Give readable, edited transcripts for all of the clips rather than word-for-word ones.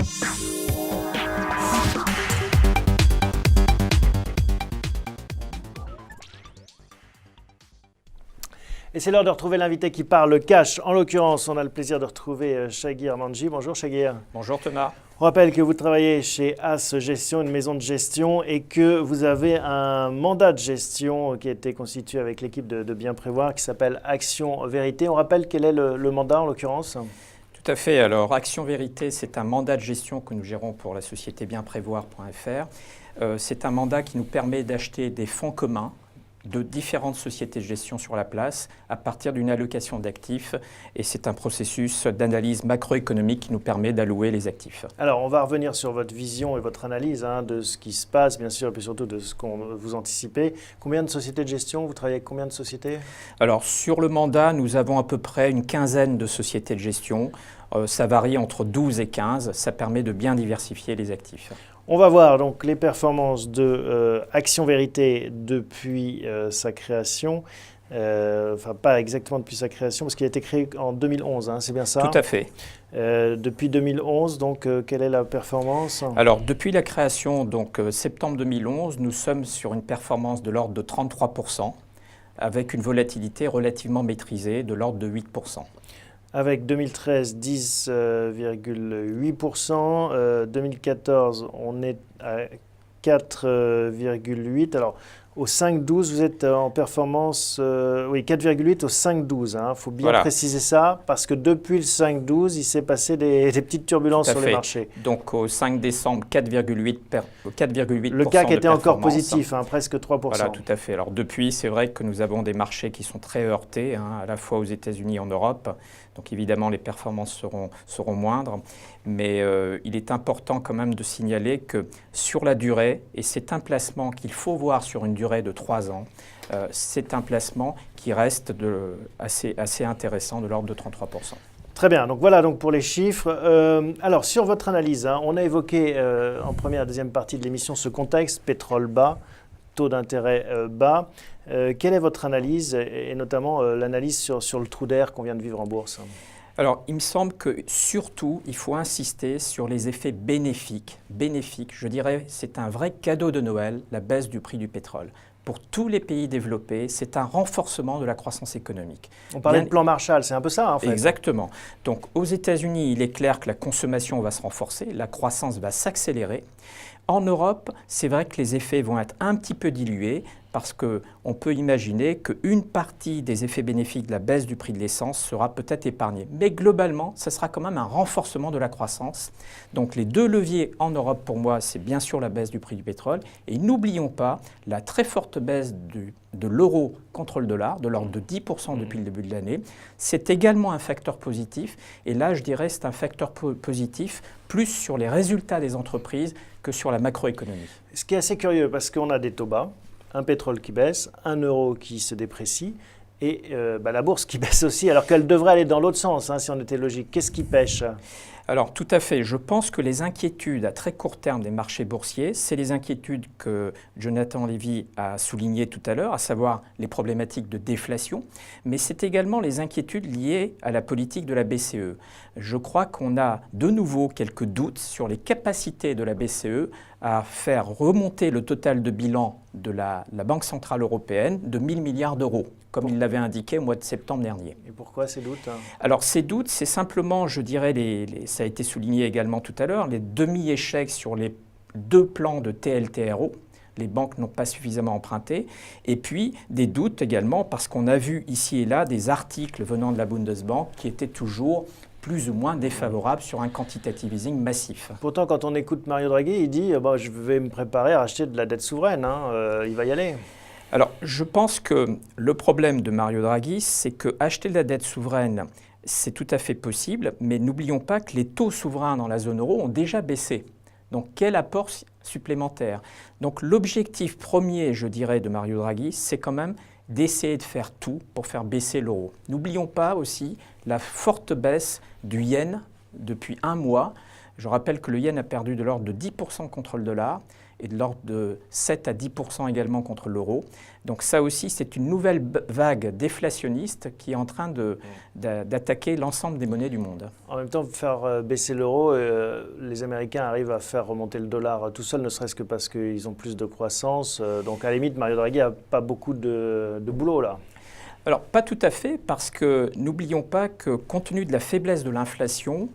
Et c'est l'heure de retrouver l'invité qui parle cash. En l'occurrence, on a le plaisir de retrouver Shagir Manji. Bonjour Shagir. Bonjour Thomas. On rappelle que vous travaillez chez As Gestion, une maison de gestion, et que vous avez un mandat de gestion qui a été constitué avec l'équipe de Bien Prévoir qui s'appelle Action Vérité. On rappelle quel est le mandat en l'occurrence ? Tout à fait. Alors Action Vérité, c'est un mandat de gestion que nous gérons pour la société bienprévoir.fr. C'est un mandat qui nous permet d'acheter des fonds communs de différentes sociétés de gestion sur la place à partir d'une allocation d'actifs, et c'est un processus d'analyse macroéconomique qui nous permet d'allouer les actifs. Alors on va revenir sur votre vision et votre analyse de ce qui se passe bien sûr, et puis surtout de ce qu'on vous anticipez. Combien de sociétés de gestion? Vous travaillez avec combien de sociétés? Alors sur le mandat, nous avons à peu près une quinzaine de sociétés de gestion. Ça varie entre 12 et 15, ça permet de bien diversifier les actifs. On va voir donc les performances de Action Vérité depuis sa création. Enfin, pas exactement depuis sa création, parce qu'il a été créé en 2011, c'est bien ça? Tout à fait. Depuis 2011, donc, quelle est la performance? Alors, depuis la création, donc septembre 2011, nous sommes sur une performance de l'ordre de 33%, avec une volatilité relativement maîtrisée de l'ordre de 8%. Avec 2013, 10,8%. 2014, on est à 4,8%. Alors, au 5,12, vous êtes en performance, oui, 4,8 au 5,12. Il faut bien préciser ça, parce que depuis le 5,12, il s'est passé des petites turbulences sur les marchés. Donc, au 5 décembre, 4,8%. Le CAC était encore positif, presque 3%. Voilà, tout à fait. Alors, depuis, c'est vrai que nous avons des marchés qui sont très heurtés, à la fois aux États-Unis et en Europe. Donc, évidemment, les performances seront moindres. Mais il est important quand même de signaler que sur la durée, et c'est un placement qu'il faut voir sur une durée de 3 ans, c'est un placement qui reste assez intéressant, de l'ordre de 33%. Très bien, donc voilà donc pour les chiffres. Alors sur votre analyse, on a évoqué en première et deuxième partie de l'émission ce contexte, pétrole bas, taux d'intérêt bas. Quelle est votre analyse, et notamment l'analyse sur le trou d'air qu'on vient de vivre en bourse? Alors, il me semble que surtout, il faut insister sur les effets bénéfiques. Je dirais, c'est un vrai cadeau de Noël, la baisse du prix du pétrole. Pour tous les pays développés, c'est un renforcement de la croissance économique. On parlait de plan Marshall, c'est un peu ça en fait. Exactement. Donc aux États-Unis, il est clair que la consommation va se renforcer, la croissance va s'accélérer. En Europe, c'est vrai que les effets vont être un petit peu dilués, parce qu'on peut imaginer qu'une partie des effets bénéfiques de la baisse du prix de l'essence sera peut-être épargnée. Mais globalement, ça sera quand même un renforcement de la croissance. Donc les deux leviers en Europe, pour moi, c'est bien sûr la baisse du prix du pétrole. Et n'oublions pas la très forte baisse de l'euro contre le dollar, de l'ordre de 10% depuis le début de l'année. C'est également un facteur positif. Et là, je dirais, c'est un facteur positif plus sur les résultats des entreprises que sur la macroéconomie. Ce qui est assez curieux, parce qu'on a des taux bas, un pétrole qui baisse, un euro qui se déprécie et la bourse qui baisse aussi, alors qu'elle devrait aller dans l'autre sens, si on était logique. Qu'est-ce qui pêche? Alors tout à fait, je pense que les inquiétudes à très court terme des marchés boursiers, c'est les inquiétudes que Jonathan Lévy a soulignées tout à l'heure, à savoir les problématiques de déflation, mais c'est également les inquiétudes liées à la politique de la BCE. Je crois qu'on a de nouveau quelques doutes sur les capacités de la BCE à faire remonter le total de bilan de la Banque Centrale Européenne de 1 000 milliards d'euros, comme il l'avait indiqué au mois de septembre dernier. Et pourquoi ces doutes? Alors ces doutes, c'est simplement, je dirais, ça a été souligné également tout à l'heure, les demi-échecs sur les 2 plans de TLTRO. Les banques n'ont pas suffisamment emprunté. Et puis des doutes également parce qu'on a vu ici et là des articles venant de la Bundesbank qui étaient toujours plus ou moins défavorable sur un quantitative easing massif. Pourtant, quand on écoute Mario Draghi, il dit je vais me préparer à acheter de la dette souveraine, il va y aller. Alors, je pense que le problème de Mario Draghi, c'est que acheter de la dette souveraine, c'est tout à fait possible, mais n'oublions pas que les taux souverains dans la zone euro ont déjà baissé. Donc, quel apport supplémentaire? Donc, l'objectif premier, je dirais, de Mario Draghi, c'est quand même d'essayer de faire tout pour faire baisser l'euro. N'oublions pas aussi la forte baisse du yen depuis un mois. Je rappelle que le yen a perdu de l'ordre de 10% contre le dollar et de l'ordre de 7 à 10% également contre l'euro. Donc ça aussi, c'est une nouvelle vague déflationniste qui est en train d'attaquer l'ensemble des monnaies du monde. En même temps, faire baisser l'euro, les Américains arrivent à faire remonter le dollar tout seuls, ne serait-ce que parce qu'ils ont plus de croissance. Donc à la limite, Mario Draghi n'a pas beaucoup de boulot là. Alors, pas tout à fait, parce que n'oublions pas que compte tenu de la faiblesse de l'inflation,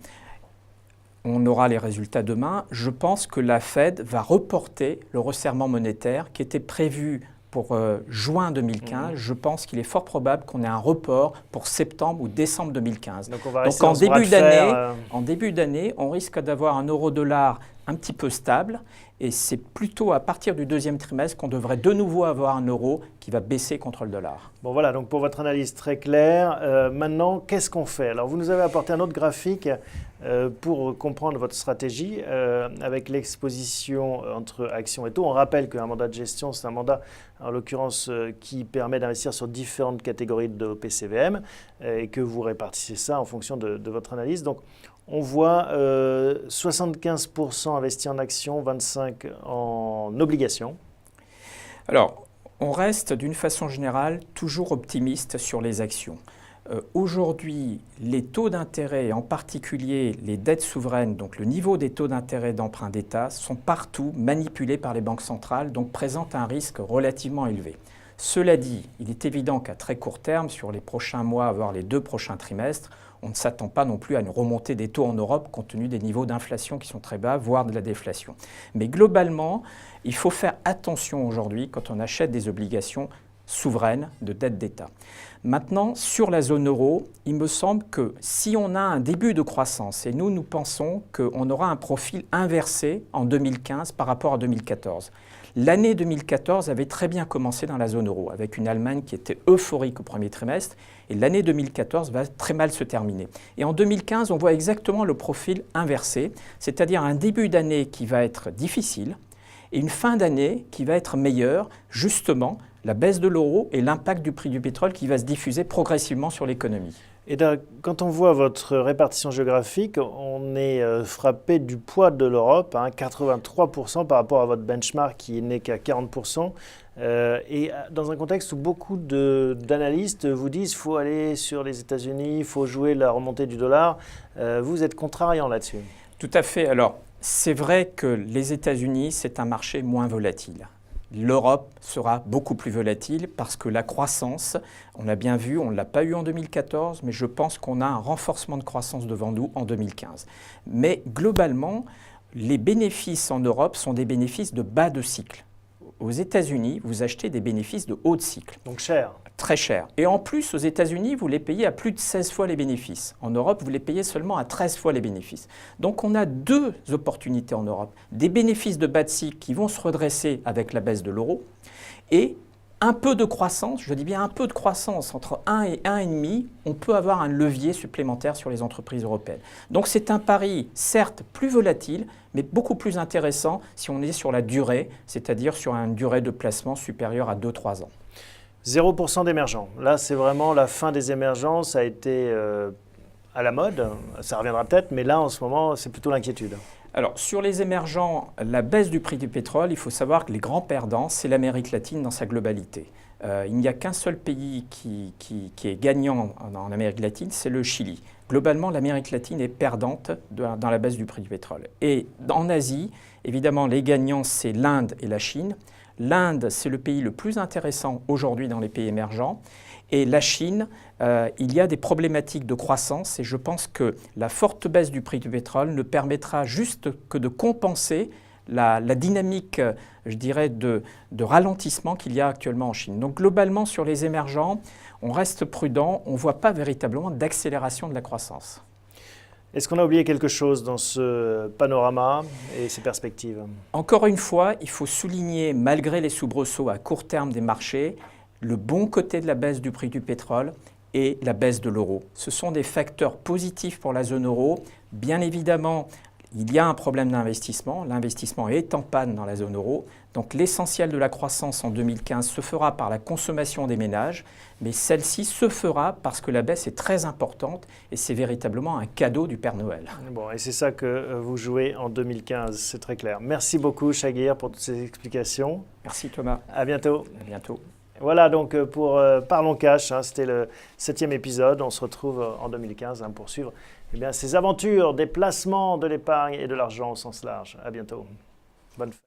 on aura les résultats demain. Je pense que la Fed va reporter le resserrement monétaire qui était prévu pour juin 2015. Je pense qu'il est fort probable qu'on ait un report pour septembre ou décembre 2015. Donc on va Donc en début d'année, on risque d'avoir un euro-dollar un petit peu stable. Et c'est plutôt à partir du deuxième trimestre qu'on devrait de nouveau avoir un euro qui va baisser contre le dollar. Bon voilà, donc pour votre analyse très claire, maintenant, qu'est-ce qu'on fait? Alors vous nous avez apporté un autre graphique pour comprendre votre stratégie avec l'exposition entre actions et taux. On rappelle qu'un mandat de gestion, c'est un mandat, en l'occurrence, qui permet d'investir sur différentes catégories de PCVM et que vous répartissez ça en fonction de votre analyse. Donc, on voit 75% investis en actions, 25% en obligations. Alors, on reste d'une façon générale toujours optimiste sur les actions. Aujourd'hui, les taux d'intérêt, et en particulier les dettes souveraines, donc le niveau des taux d'intérêt d'emprunt d'État, sont partout manipulés par les banques centrales, donc présentent un risque relativement élevé. Cela dit, il est évident qu'à très court terme, sur les prochains mois, voire les 2 prochains trimestres, on ne s'attend pas non plus à une remontée des taux en Europe compte tenu des niveaux d'inflation qui sont très bas, voire de la déflation. Mais globalement, il faut faire attention aujourd'hui quand on achète des obligations souveraines de dette d'État. Maintenant, sur la zone euro, il me semble que si on a un début de croissance, et nous pensons qu'on aura un profil inversé en 2015 par rapport à 2014. L'année 2014 avait très bien commencé dans la zone euro, avec une Allemagne qui était euphorique au premier trimestre, et l'année 2014 va très mal se terminer. Et en 2015, on voit exactement le profil inversé, c'est-à-dire un début d'année qui va être difficile, et une fin d'année qui va être meilleure, justement, la baisse de l'euro et l'impact du prix du pétrole qui va se diffuser progressivement sur l'économie. Et quand on voit votre répartition géographique, on est frappé du poids de l'Europe, 83% par rapport à votre benchmark qui n'est qu'à 40%. Et dans un contexte où beaucoup d'analystes vous disent qu'il faut aller sur les États-Unis, il faut jouer la remontée du dollar, vous êtes contrariant là-dessus. Tout à fait. Alors, c'est vrai que les États-Unis, c'est un marché moins volatile. L'Europe sera beaucoup plus volatile parce que la croissance, on l'a bien vu, on ne l'a pas eu en 2014, mais je pense qu'on a un renforcement de croissance devant nous en 2015. Mais globalement, les bénéfices en Europe sont des bénéfices de bas de cycle. Aux États-Unis, vous achetez des bénéfices de haut de cycle. Donc cher. Très cher. Et en plus, aux États-Unis, vous les payez à plus de 16 fois les bénéfices. En Europe, vous les payez seulement à 13 fois les bénéfices. Donc on a 2 opportunités en Europe. Des bénéfices de bas de cycle qui vont se redresser avec la baisse de l'euro et un peu de croissance, je dis bien un peu de croissance, entre 1 et 1,5, on peut avoir un levier supplémentaire sur les entreprises européennes. Donc c'est un pari, certes, plus volatile, mais beaucoup plus intéressant si on est sur la durée, c'est-à-dire sur une durée de placement supérieure à 2-3 ans. 0% d'émergents. Là, c'est vraiment la fin des émergents. Ça a été à la mode. Ça reviendra peut-être, mais là, en ce moment, c'est plutôt l'inquiétude. Alors, sur les émergents, la baisse du prix du pétrole, il faut savoir que les grands perdants, c'est l'Amérique latine dans sa globalité. Il n'y a qu'un seul pays qui est gagnant en Amérique latine, c'est le Chili. Globalement, l'Amérique latine est perdante dans la baisse du prix du pétrole. Et en Asie, évidemment, les gagnants, c'est l'Inde et la Chine. L'Inde, c'est le pays le plus intéressant aujourd'hui dans les pays émergents. Et la Chine, il y a des problématiques de croissance et je pense que la forte baisse du prix du pétrole ne permettra juste que de compenser la dynamique, je dirais, de ralentissement qu'il y a actuellement en Chine. Donc globalement, sur les émergents, on reste prudent, on ne voit pas véritablement d'accélération de la croissance. Est-ce qu'on a oublié quelque chose dans ce panorama et ces perspectives? Encore une fois, il faut souligner, malgré les soubresauts à court terme des marchés, le bon côté de la baisse du prix du pétrole et la baisse de l'euro. Ce sont des facteurs positifs pour la zone euro. Bien évidemment, il y a un problème d'investissement. L'investissement est en panne dans la zone euro. Donc l'essentiel de la croissance en 2015 se fera par la consommation des ménages, mais celle-ci se fera parce que la baisse est très importante et c'est véritablement un cadeau du Père Noël. Bon, et c'est ça que vous jouez en 2015, c'est très clair. Merci beaucoup, Chaguir, pour toutes ces explications. Merci Thomas. À bientôt. À bientôt. Voilà donc pour Parlons Cash, hein, c'était le 7e épisode. On se retrouve en 2015 hein, pour suivre ces aventures des placements de l'épargne et de l'argent au sens large. À bientôt. Bonne fête.